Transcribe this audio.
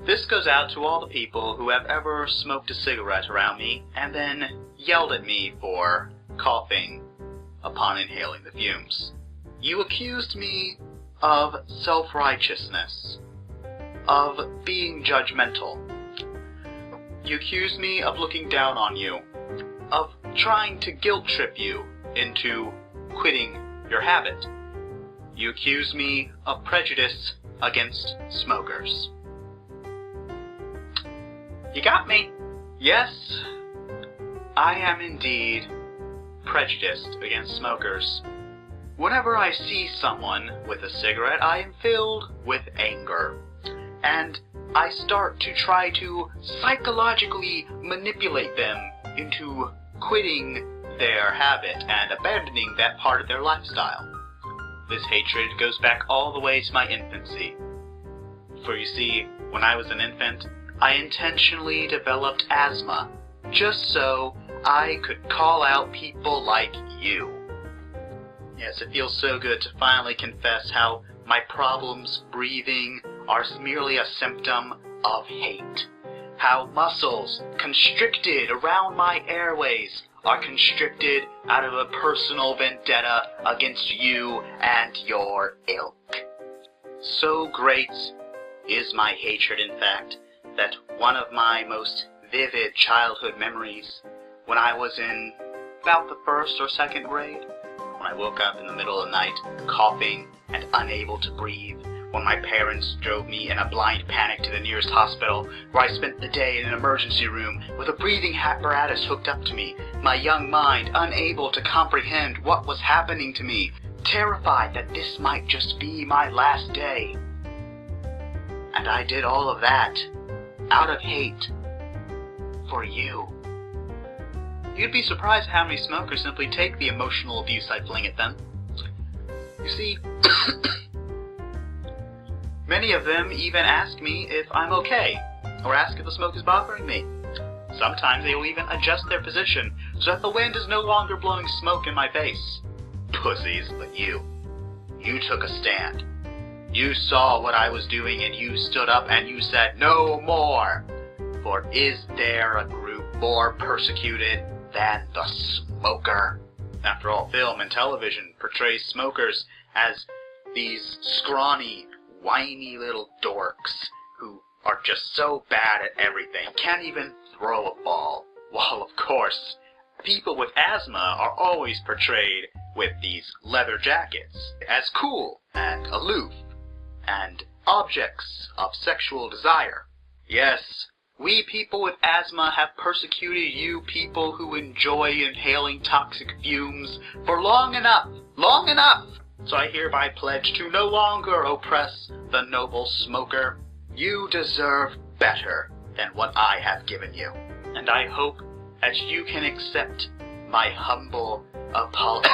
This goes out to all the people who have ever smoked a cigarette around me and then yelled at me for coughing upon inhaling the fumes. You accused me of self-righteousness, of being judgmental. You accused me of looking down on you, of trying to guilt-trip you into quitting your habit. You accused me of prejudice against smokers. You got me. Yes, I am indeed prejudiced against smokers. Whenever I see someone with a cigarette, I am filled with anger, and I start to try to psychologically manipulate them into quitting their habit and abandoning that part of their lifestyle. This hatred goes back all the way to my infancy. For you see, when I was an infant, I intentionally developed asthma, just so I could call out people like you. Yes, it feels so good to finally confess how my problems breathing are merely a symptom of hate. How muscles constricted around my airways are constricted out of a personal vendetta against you and your ilk. So great is my hatred, in fact, that one of my most vivid childhood memories, when I was in about the 1st or 2nd grade, when I woke up in the middle of the night, coughing and unable to breathe, when my parents drove me in a blind panic to the nearest hospital, where I spent the day in an emergency room with a breathing apparatus hooked up to me, my young mind unable to comprehend what was happening to me, terrified that this might just be my last day. And I did all of that out of hate for you. You'd be surprised how many smokers simply take the emotional abuse I fling at them. You see, many of them even ask me if I'm okay, or ask if the smoke is bothering me. Sometimes they will even adjust their position so that the wind is no longer blowing smoke in my face. Pussies, but you took a stand. You saw what I was doing and you stood up and you said, "No more!" For is there a group more persecuted than the smoker? After all, film and television portrays smokers as these scrawny, whiny little dorks who are just so bad at everything, can't even throw a ball. While, of course, people with asthma are always portrayed with these leather jackets as cool and aloof and objects of sexual desire. Yes, we people with asthma have persecuted you people who enjoy inhaling toxic fumes for long enough. So I hereby pledge to no longer oppress the noble smoker. You deserve better than what I have given you. And I hope that you can accept my humble apology.